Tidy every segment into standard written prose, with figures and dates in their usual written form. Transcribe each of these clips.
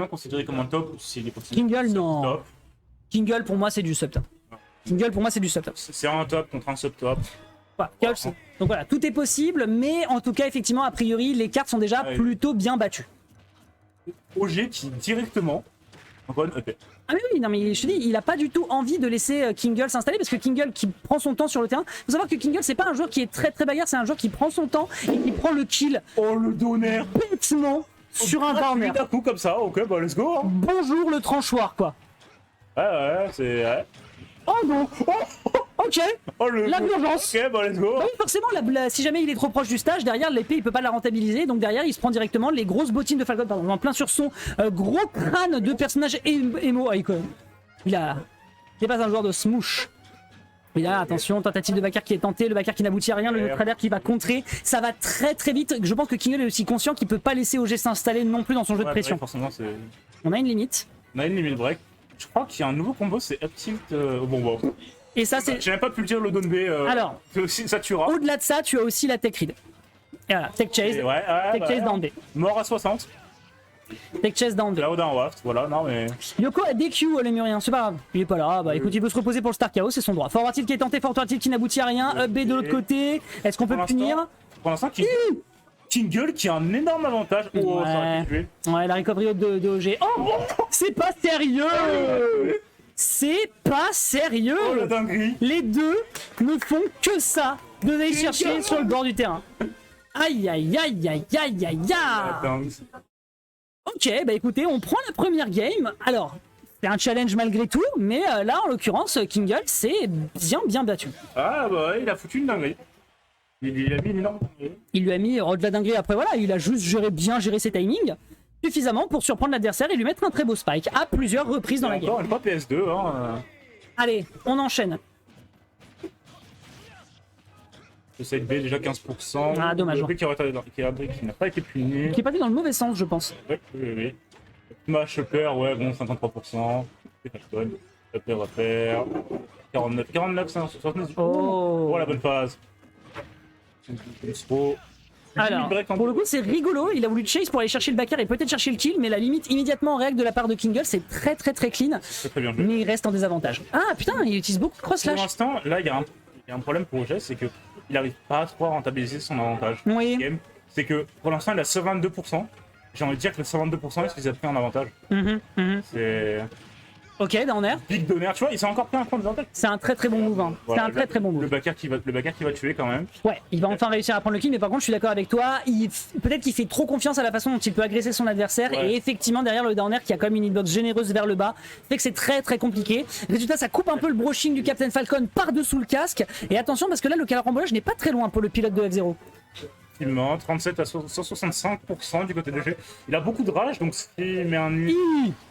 officiellement considéré comme un top ou s'il est considéré Kingle, comme non. top. Kingle, pour moi, c'est du sub-top. Kingle, pour moi, c'est du sub-top. C'est un top contre un sub-top. Voilà, donc voilà, tout est possible, mais en tout cas, effectivement, a priori, les cartes sont déjà plutôt bien battues. OG qui directement envoie une EP. Ah mais oui, non mais je te dis, il a pas du tout envie de laisser Kingle s'installer parce que Kingle qui prend son temps sur le terrain. Faut savoir que Kingle c'est pas un joueur qui est très bagarre, c'est un joueur qui prend son temps et qui prend le kill. Oh le donner Bêtement sur un corner. D'un coup comme ça, ok bah let's go. Hein. Bonjour le tranchoir quoi. Ouais c'est... Ouais. Oh non. Ok. Oh le... La urgence. Ok bah let's go. Bah oui, forcément, si jamais il est trop proche du stage, derrière l'épée il peut pas la rentabiliser, donc derrière il se prend directement les grosses bottines de Falcon, pardon, en plein sur son gros crâne de personnage émo. Il n'est pas un joueur de smoosh. Et là, attention, tentative de backer qui est tentée, le backer qui n'aboutit à rien, le neutralaire qui va contrer. Ça va très vite. Je pense que Kingle est aussi conscient qu'il peut pas laisser OG s'installer non plus dans son jeu de pression. Forcément, on a une limite. On a une limite break. Je crois qu'il y a un nouveau combo, c'est up tilt bon bon. Et ça c'est. J'ai même pas pu le dire le down B. Alors, ça tuera. Au-delà de ça, tu as aussi la tech read. Et voilà, tech chase. Tech chase down B. Mort à 60. Tech chase down B. Là-haut d'un waft, voilà, non mais. Yoko a DQ les Muriens, c'est pas grave. Il est pas là, bah écoute, il peut se reposer pour le Star Chaos, c'est son droit. Forward tilt qui est tenté, forward tilt qui n'aboutit à rien. Up B de l'autre côté. Est-ce qu'on peut punir? Pour l'instant, Kingle qui a un énorme avantage. Oh, ça aurait pu tuer. Ouais, la recovery de OG. Oh, c'est pas sérieux! C'est pas sérieux! Oh la dinguerie! Les deux ne font que ça, de les chercher sur le bord du terrain. Aïe aïe aïe aïe aïe aïe aïe! Ok, bah écoutez, on prend la première game. Alors, c'est un challenge malgré tout, mais là en l'occurrence, Kingle c'est bien battu. Ah bah ouais, il a foutu une dinguerie. Il a mis une énorme dinguerie. Il lui a mis de la dinguerie après, voilà, il a juste bien géré ses timings. Suffisamment pour surprendre l'adversaire et lui mettre un très beau spike à plusieurs reprises dans la game. Encore pas PS2, hein. Allez, on enchaîne. Le side B déjà 15%. Ah, dommage. Le B qui n'a pas été puni. Qui est parti dans le mauvais sens, je pense. Oui. Smash Upper, ouais, bon, 53%. C'est pas bonne. Upper, repère. 49, 69. Oh, la bonne phase. Alors, pour le coup, c'est rigolo. Il a voulu chase pour aller chercher le backer et peut-être chercher le kill, mais la limite immédiatement en règle de la part de Kingle, c'est très clean. C'est très bien joué. Mais il reste en désavantage. Ah putain, il utilise beaucoup de cross slash. Pour l'instant, là, il y a un problème pour OG, c'est qu'il n'arrive pas à trop à rentabiliser son avantage. Oui. C'est que pour l'instant, il a 122%. J'ai envie de dire que le 122%, est-ce qu'il a pris un avantage? C'est. Ok, down air. Big donner, tu vois, il s'est encore pris un point de avantage. C'est un très bon move. Hein. Voilà, c'est un très bon move. Le backer qui va tuer quand même. Ouais, il va enfin réussir à prendre le kill, mais par contre, je suis d'accord avec toi. Peut-être qu'il fait trop confiance à la façon dont il peut agresser son adversaire. Ouais. Et effectivement, derrière le down air, qui a quand même une hitbox généreuse vers le bas, fait que c'est très compliqué. Résultat, ça coupe un peu le brushing du Captain Falcon par-dessous le casque. Et attention, parce que là, le carambolage n'est pas très loin pour le pilote de F0. 37 à 165% du côté de G. Il a beaucoup de rage, donc s'il met un nu.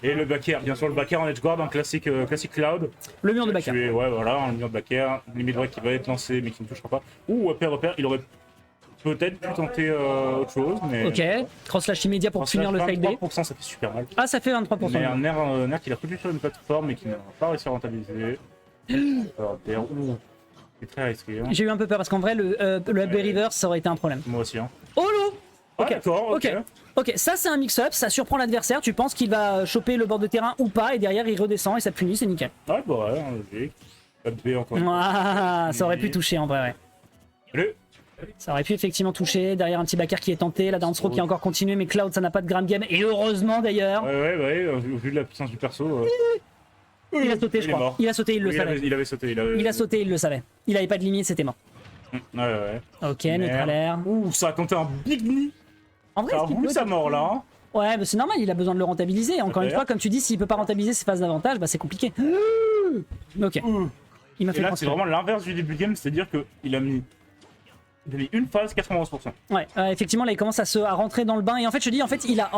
Et le backer, bien sûr, le backer en edge guard, un classique cloud. Le mur de backer. Ouais, voilà, un mur de backer. Limite break qui va être lancé, mais qui ne touchera pas. Ouh, repère, il aurait peut-être pu tenter autre chose, mais. Ok, cross slash immédiat pour finir le side B. 23%, ça fait super mal. Ah, ça fait 23%. Mais un nerf qu'il a foutu sur une plateforme, mais qui n'a pas réussi à rentabiliser. C'est très risqué. Hein. J'ai eu un peu peur parce qu'en vrai, le up reverse, ça aurait été un problème. Moi aussi. Hein. Oh l'eau. Ok, d'accord, ok, ça c'est un mix-up, ça surprend l'adversaire, tu penses qu'il va choper le bord de terrain ou pas, et derrière il redescend et ça punit, c'est nickel. Ouais, bah ouais, logique. Up B encore. Ah, ça aurait pu toucher en vrai, ouais. Allez. Ça aurait pu effectivement toucher, derrière un petit backer qui est tenté, la dance throw qui a encore continué, mais Cloud ça n'a pas de grand game, et heureusement d'ailleurs. Ouais, au vu de la puissance du perso. Il a sauté, je crois. Il a sauté, il le savait. Il avait sauté, il a sauté, il le savait. Il avait pas de limite, c'était mort. Ouais. Ok, neutralaire. Ouh, ça a tenté un big knee. En vrai, ça a voulu sa mort là. Hein. Ouais, mais c'est normal, il a besoin de le rentabiliser. Encore une fois, comme tu dis, s'il peut pas rentabiliser ses phases d'avantage, bah c'est compliqué. Ok. Il m'a fait. Et là, c'est vraiment l'inverse du début de game, c'est-à-dire qu'il a mis une phase 91%. Ouais, effectivement, là il commence à rentrer dans le bain et en fait, je dis, en fait, il a.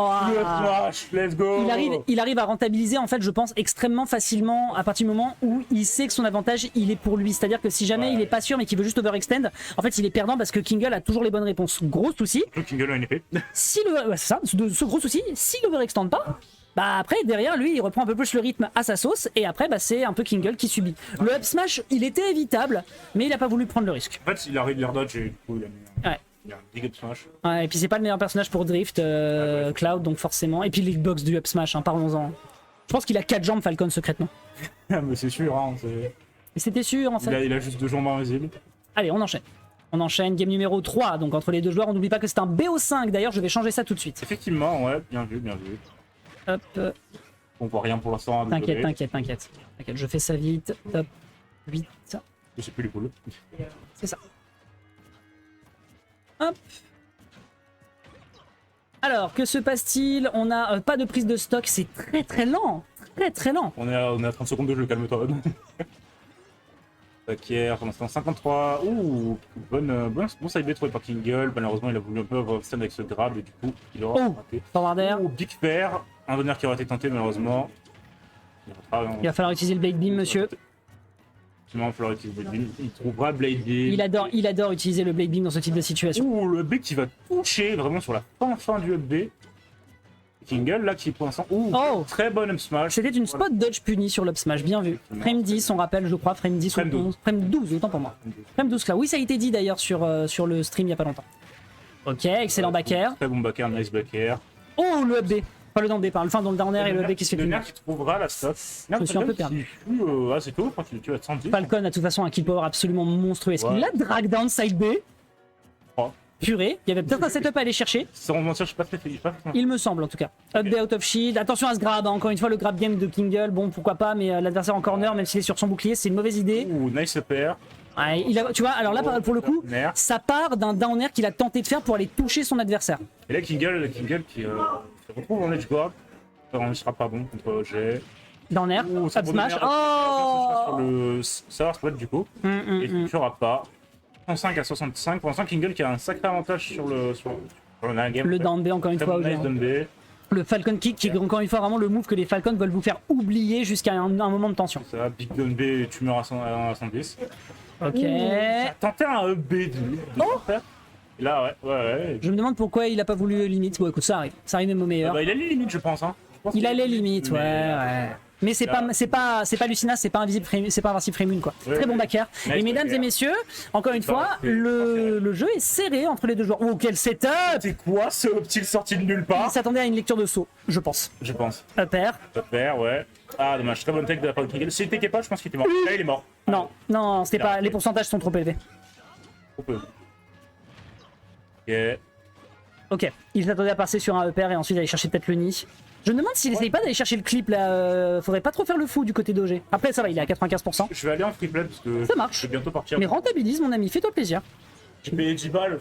Let's go. Il arrive à rentabiliser, en fait, je pense, extrêmement facilement à partir du moment où il sait que son avantage il est pour lui. C'est-à-dire que si jamais il est pas sûr mais qu'il veut juste overextend, en fait, il est perdant parce que Kingle a toujours les bonnes réponses. Gros souci. Kingle a une épée. Si le. Ouais, c'est ça, ce gros souci, s'il overextend pas. Bah après derrière lui il reprend un peu plus le rythme à sa sauce et après bah c'est un peu Kingle qui subit. Le up smash il était évitable mais il a pas voulu prendre le risque. En fait il a l'air dodge et du coup il a mis... Ouais. Il y a un big up smash. Ouais, et puis c'est pas le meilleur personnage pour Drift, Cloud, donc forcément. Et puis l'hitbox du up smash, hein, parlons-en. Je pense qu'il a 4 jambes Falcon secrètement. Mais c'est sûr, hein, Et c'était sûr en fait. il a juste 2 jambes invisibles. Allez, on enchaîne. On enchaîne, game numéro 3, donc entre les deux joueurs, on n'oublie pas que c'est un BO5, d'ailleurs je vais changer ça tout de suite. Effectivement, ouais, bien vu, bien vu. Hop, On voit rien pour l'instant. t'inquiète, t'inquiète, je fais ça vite. Top, 8. Je sais plus les poules. C'est ça. Hop. Alors, que se passe-t-il? On n'a pas de prise de stock, c'est très lent. Très lent. On est à 30 secondes de jeu, calme-toi. Bakir, pour l'instant 53. Ouh, bon side B trouvé par Kingle. Malheureusement, il a voulu un peu overstand avec ce grab et du coup, il aura raté. Forwarder. Ouh, Big Fair. Un donneur qui aura été tenté, malheureusement. Il va falloir utiliser le Blade Beam, monsieur. Il va falloir utiliser le Blade Beam. Il trouvera Blade Beam. Il adore utiliser le Blade Beam dans ce type de situation. Ouh, le B qui va toucher vraiment sur la fin du up B. Kingle là qui pour l'instant. Ouh, très bon up smash. C'était une spot dodge punie sur l'up smash, bien vu. Frame 10, on rappelle, je crois, frame 10 frame ou 11. Frame 12, autant pour moi. Frame 12 là. Oui, ça a été dit d'ailleurs sur le stream il y a pas longtemps. Ok, excellent back air. Très bon back air, nice back air. Oh, le up B. Pas le down B, par le fin dans le down air et le up B qui se fait punir. Le qui trouvera la stop. Je me suis un peu perdu. C'est tôt, quand tu vas te sentir. Falcon a de toute façon un kill power absolument monstrueux. Est-ce qu'il la drag down side B? Purée, il y avait peut-être un setup à aller chercher. Sans mentir, je suis pas très fait. Il me semble en tout cas. Up B out of shield. Attention à ce grab, hein. Encore une fois, le grab game de Kingle. Bon, pourquoi pas, mais l'adversaire en corner, même s'il est sur son bouclier, c'est une mauvaise idée. Ouh, nice up air. Ouais, tu vois, alors là, pour le coup, ça part d'un down air qu'il a tenté de faire pour aller toucher son adversaire. Et là, Kingle qui se retrouve en edge guard. On ne sera pas bon contre G. Down air, up smash. Oh, Ça va spot du coup. Et il ne tuera pas. 35 à 65. Pour l'instant, Kingle qui a un sacré avantage sur le game. Le down B encore une fois. Nice down B. Le Falcon Kick qui est encore une fois vraiment le move que les Falcons veulent vous faire oublier jusqu'à un moment de tension. Ça va, Big down B, tu meurs à 110. Ok. Tenté un EB Et là, ouais. Je me demande pourquoi il a pas voulu limite. Bon, écoute, ça arrive même au meilleur. Il a les limites, je pense. Hein. Il a les limites, ouais. Mais c'est pas Lucina, c'est pas invisible, c'est pas invincible Frame 1 quoi. Très bon backer. Et mesdames et messieurs, encore une fois, le jeu est serré entre les deux joueurs. Oh quel setup! C'est quoi ce petit sorti de nulle part? Il s'attendait à une lecture de saut, je pense. Up air. Up air, ouais. Ah dommage, très bonne tech de la part de Kingle. S'il était pas, je pense qu'il était mort. Là il est mort. Non, c'était pas. Les pourcentages sont trop élevés. Trop peu. Ok, il s'attendait à passer sur un up air et ensuite aller chercher peut-être le nid. Je me demande s'il essaye pas d'aller chercher le clip là. Faudrait pas trop faire le fou du côté d'OG. Après, ça va, il est à 95%. Je vais aller en free play parce que ça marche. Je vais bientôt partir. Mais rentabilise, mon ami, fais-toi plaisir. J'ai payé 10 balles.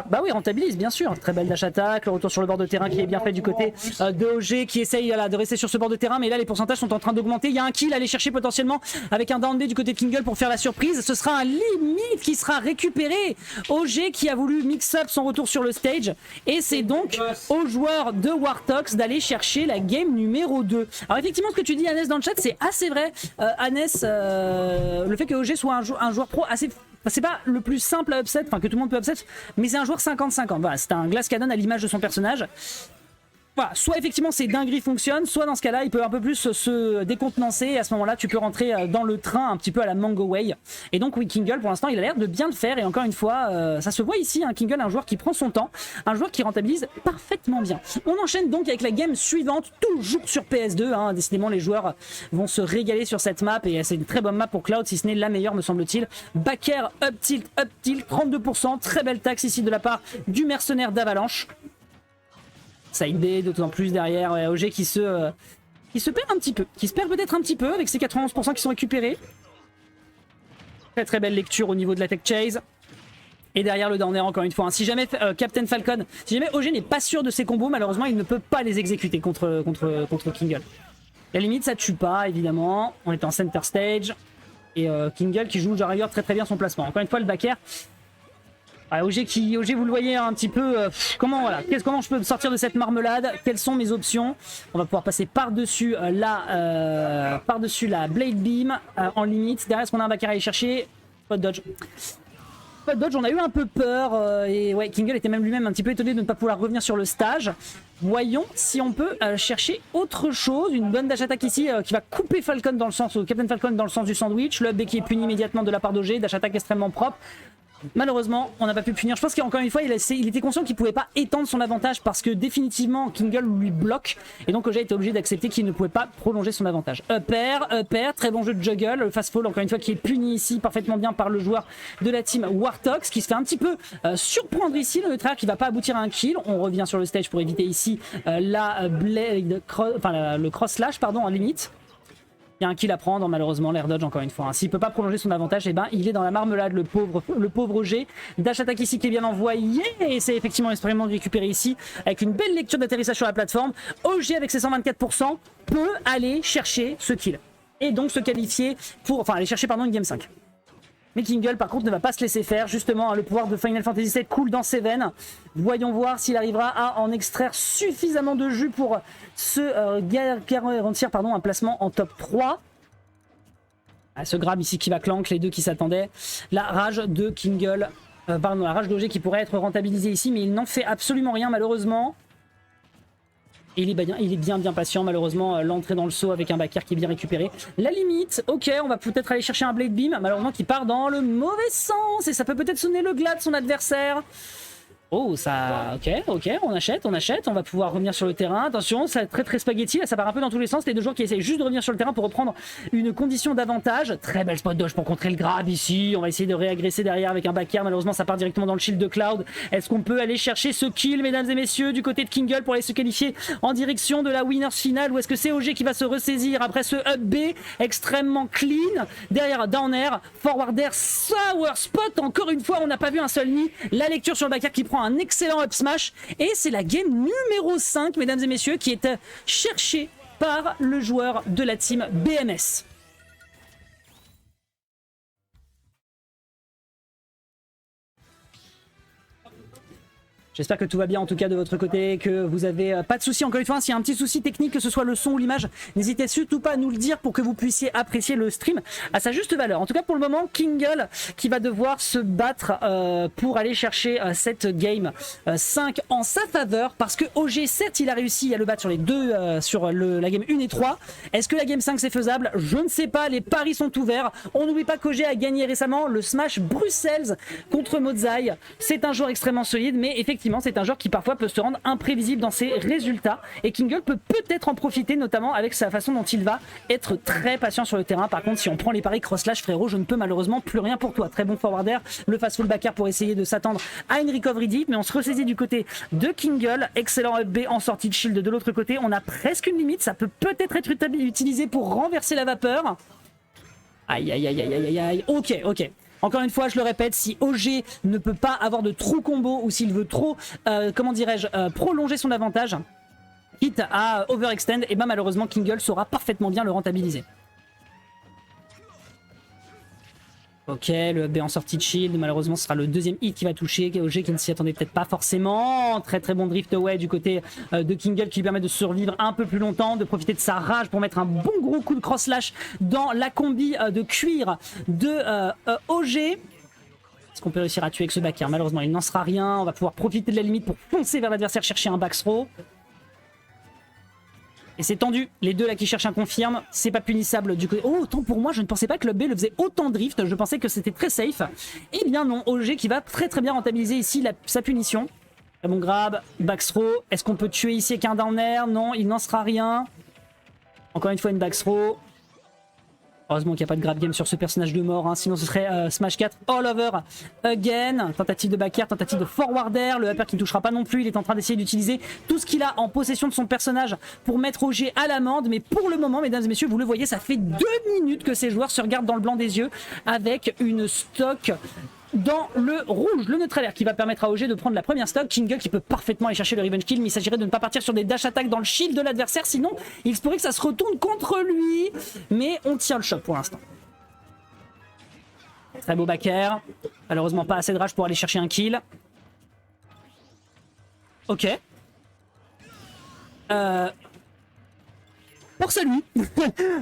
Bah oui, rentabilise, bien sûr. Très belle dash attack, le retour sur le bord de terrain qui est bien fait du côté de OG qui essaye de rester sur ce bord de terrain. Mais là, les pourcentages sont en train d'augmenter. Il y a un kill à aller chercher potentiellement avec un down B du côté de Kingle pour faire la surprise. Ce sera un limite qui sera récupéré. OG qui a voulu mix up son retour sur le stage. Et c'est donc aux joueurs de Wartox d'aller chercher la game numéro 2. Alors effectivement, ce que tu dis, Annès, dans le chat, c'est assez vrai. Annès, le fait que OG soit un joueur pro assez... C'est pas le plus simple à upset, enfin que tout le monde peut upset, mais c'est un joueur 50-50. Voilà, c'est un glass cannon à l'image de son personnage. Voilà, soit effectivement ces dingueries fonctionnent, soit dans ce cas-là, il peut un peu plus se décontenancer et à ce moment-là, tu peux rentrer dans le train un petit peu à la Mango Way. Et donc, oui, Kingle, pour l'instant, il a l'air de bien le faire. Et encore une fois, ça se voit ici, hein, Kingle, un joueur qui prend son temps, un joueur qui rentabilise parfaitement bien. On enchaîne donc avec la game suivante, toujours sur PS2. Hein. Décidément, les joueurs vont se régaler sur cette map et c'est une très bonne map pour Cloud, si ce n'est la meilleure, me semble-t-il. Back air, up tilt, 32%. Très belle taxe ici de la part du mercenaire d'Avalanche. Side B, d'autant plus derrière OG qui se perd un petit peu, qui se perd peut-être un petit peu avec ses 91% qui sont récupérés. Très belle lecture au niveau de la tech chase. Et derrière le down air encore une fois. Hein. Si jamais Captain Falcon, si jamais OG n'est pas sûr de ses combos, malheureusement il ne peut pas les exécuter contre Kingle. La limite ça tue pas évidemment. On est en center stage. Et Kingle qui joue ailleurs très bien son placement. Encore une fois le back air. Ah, OG, vous le voyez un petit peu, comment je peux sortir de cette marmelade? Quelles sont mes options? On va pouvoir passer par-dessus la Blade Beam en limite. Derrière, est-ce qu'on a un back à aller chercher? Pas de dodge. Pas de dodge, on a eu un peu peur. Et ouais, Kingle était même lui-même un petit peu étonné de ne pas pouvoir revenir sur le stage. Voyons si on peut chercher autre chose. Une bonne dash attack ici qui va couper Falcon dans le sens, Captain Falcon dans le sens du sandwich. Le B qui est puni immédiatement de la part d'OG. Dash attack extrêmement propre. Malheureusement, on n'a pas pu punir. Je pense qu'encore une fois, il était conscient qu'il pouvait pas étendre son avantage parce que définitivement, Kingle lui bloque. Et donc, Oja était obligé d'accepter qu'il ne pouvait pas prolonger son avantage. Upper, très bon jeu de juggle. Le fast fall, encore une fois, qui est puni ici parfaitement bien par le joueur de la team Warthog, qui se fait un petit peu surprendre ici. Le neutraire qui va pas aboutir à un kill. On revient sur le stage pour éviter ici le cross slash, pardon, en limite. Il y a un kill à prendre, malheureusement, l'air dodge encore une fois. Hein. S'il peut pas prolonger son avantage, eh ben, il est dans la marmelade, le pauvre G. Dash attaque ici qui est bien envoyé, et c'est effectivement extrêmement récupéré ici, avec une belle lecture d'atterrissage sur la plateforme. OG avec ses 124% peut aller chercher ce kill. Et donc se qualifier pour, enfin aller chercher pardon une game 5. Mais Kingle par contre ne va pas se laisser faire, justement le pouvoir de Final Fantasy VII coule dans ses veines. Voyons voir s'il arrivera à en extraire suffisamment de jus pour se garantir un placement en top 3. Ce grab ici qui va clank, les deux qui s'attendaient. La rage de Kingle, la rage d'OG qui pourrait être rentabilisée ici, mais il n'en fait absolument rien malheureusement. Et il est bien patient, malheureusement, l'entrée dans le saut avec un backer qui est bien récupéré. La limite, ok, on va peut-être aller chercher un Blade Beam, malheureusement qui part dans le mauvais sens, et ça peut peut-être sonner le glas de son adversaire. Oh, ça... Ok, on achète, on va pouvoir revenir sur le terrain. Attention, ça très spaghetti, là ça part un peu dans tous les sens. Les deux joueurs qui essayent juste de revenir sur le terrain pour reprendre une condition d'avantage. Très belle spot dodge pour contrer le grab ici. On va essayer de réagresser derrière avec un backer. Malheureusement, ça part directement dans le shield de Cloud. Est-ce qu'on peut aller chercher ce kill, mesdames et messieurs, du côté de Kingle pour aller se qualifier en direction de la winners finale? Ou est-ce que c'est OG qui va se ressaisir après ce up B extrêmement clean? Derrière, down air, forward air, sour spot. Encore une fois, on n'a pas vu un seul nid. La lecture sur le backer qui prend un excellent up smash, et c'est la game numéro 5 mesdames et messieurs qui est cherchée par le joueur de la team BMS. J'espère que tout va bien en tout cas de votre côté, que vous avez pas de soucis. Encore une fois, s'il y a un petit souci technique, que ce soit le son ou l'image, n'hésitez surtout pas à nous le dire pour que vous puissiez apprécier le stream à sa juste valeur. En tout cas pour le moment, Kingle qui va devoir se battre pour aller chercher cette game 5 en sa faveur, parce que OG certes il a réussi à le battre sur les deux, la game 1 et 3. Est-ce que la game 5 c'est faisable? Je ne sais pas, les paris sont ouverts. On n'oublie pas qu'OG a gagné récemment le Smash Bruxelles contre Mozai. C'est un joueur extrêmement solide, mais effectivement c'est un joueur qui parfois peut se rendre imprévisible dans ses résultats, et Kingle peut peut-être en profiter, notamment avec sa façon dont il va être très patient sur le terrain. Par contre si on prend les paris cross-slash, frérot, je ne peux malheureusement plus rien pour toi. Très bon forward air, le fast full backer pour essayer de s'attendre à une recovery deep, mais on se ressaisit du côté de Kingle. Excellent up B en sortie de shield de l'autre côté. On a presque une limite, ça peut peut-être être utilisé pour renverser la vapeur. Aïe. Ok. Encore une fois, je le répète, si OG ne peut pas avoir de trou combo, ou s'il veut trop, prolonger son avantage, quitte à overextend, et ben malheureusement Kingle saura parfaitement bien le rentabiliser. Ok, le B en sortie de shield, malheureusement ce sera le deuxième hit qui va toucher OG qui ne s'y attendait peut-être pas forcément. Très bon drift away du côté de Kingle qui lui permet de survivre un peu plus longtemps, de profiter de sa rage pour mettre un bon gros coup de cross slash dans la combi de cuir de OG. Est-ce qu'on peut réussir à tuer avec ce backer? Malheureusement il n'en sera rien. On va pouvoir profiter de la limite pour foncer vers l'adversaire, chercher un back throw. Et c'est tendu, les deux là qui cherchent un confirme, c'est pas punissable du côté. Oh, autant pour moi, je ne pensais pas que le B le faisait autant drift, je pensais que c'était très safe. Eh bien non, OG qui va très bien rentabiliser ici sa punition. Très bon grab, back throw. Est-ce qu'on peut tuer ici avec un down air? Non, il n'en sera rien. Encore une fois une back throw. Heureusement qu'il n'y a pas de grab game sur ce personnage de mort, hein. Sinon ce serait Smash 4 all over again. Tentative de back air, tentative de forward air, le upper qui ne touchera pas non plus. Il est en train d'essayer d'utiliser tout ce qu'il a en possession de son personnage pour mettre OG à l'amende. Mais pour le moment, mesdames et messieurs, vous le voyez, ça fait 2 minutes que ces joueurs se regardent dans le blanc des yeux avec une stock dans le rouge. Le neutral air qui va permettre à OG de prendre la première stock. Kingle qui peut parfaitement aller chercher le revenge kill, mais il s'agirait de ne pas partir sur des dash attack dans le shield de l'adversaire, sinon il se pourrait que ça se retourne contre lui. Mais on tient le choc pour l'instant. Très beau back air, malheureusement pas assez de rage pour aller chercher un kill. Ok. Force à lui.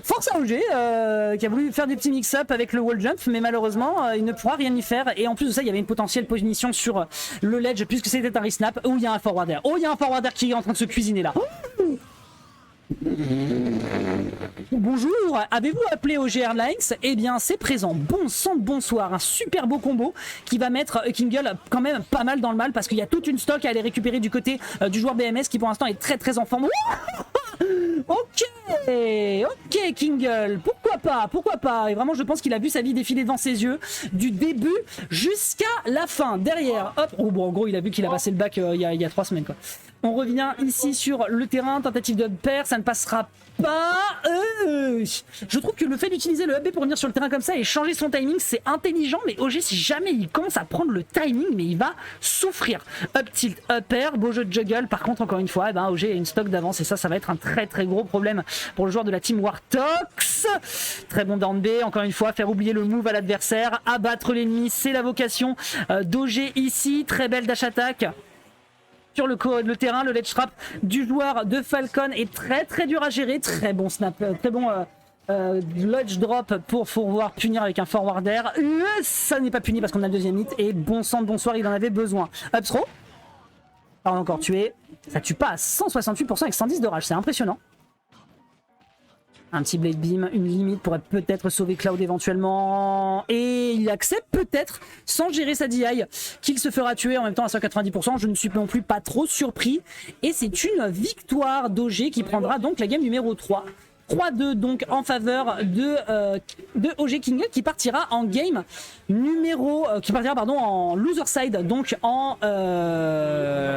Force à OG qui a voulu faire des petits mix-up avec le wall jump, mais malheureusement il ne pourra rien y faire. Et en plus de ça, il y avait une potentielle punition sur le ledge puisque c'était un resnap. Oh, il y a un forward air. Oh, il y a un forward air qui est en train de se cuisiner là. Bonjour, avez-vous appelé OG Airlines? Eh bien c'est présent, bon sang de bonsoir, un super beau combo qui va mettre Kingle quand même pas mal dans le mal parce qu'il y a toute une stock à aller récupérer du côté du joueur BMS qui pour l'instant est très en forme. Ok, Kingle, pourquoi pas, et vraiment je pense qu'il a vu sa vie défiler devant ses yeux du début jusqu'à la fin. Derrière, hop, oh bon en gros il a vu qu'il a passé le bac il y a 3 semaines quoi. On revient ici sur le terrain, tentative de pair, ça ne passera pas. Je trouve que le fait d'utiliser le AB pour venir sur le terrain comme ça et changer son timing c'est intelligent, mais OG si jamais il commence à prendre le timing, mais il va souffrir. Up tilt, up air, beau jeu de juggle. Par contre encore une fois, OG a une stock d'avance et ça va être un très gros problème pour le joueur de la team Wartox. Très bon down B, encore une fois, faire oublier le move à l'adversaire, abattre l'ennemi, c'est la vocation d'OG ici. Très belle dash attack sur le terrain, le ledge trap du joueur de Falcon est très dur à gérer. Très bon snap, très bon ledge drop pour pouvoir punir avec un forward air. Ça n'est pas puni parce qu'on a le deuxième hit et bon sang de bonsoir, il en avait besoin. Up throw, alors encore tué, ça tue pas à 168% avec 110 de rage, c'est impressionnant. Un petit Blade Beam, une limite pourrait peut-être sauver Cloud éventuellement. Et il accepte peut-être, sans gérer sa DI, qu'il se fera tuer en même temps à 190%. Je ne suis non plus pas trop surpris. Et c'est une victoire d'OG qui prendra donc la game numéro 3. 3-2 donc en faveur de OG Kingle qui partira en game numéro... qui partira pardon en loser side, donc en...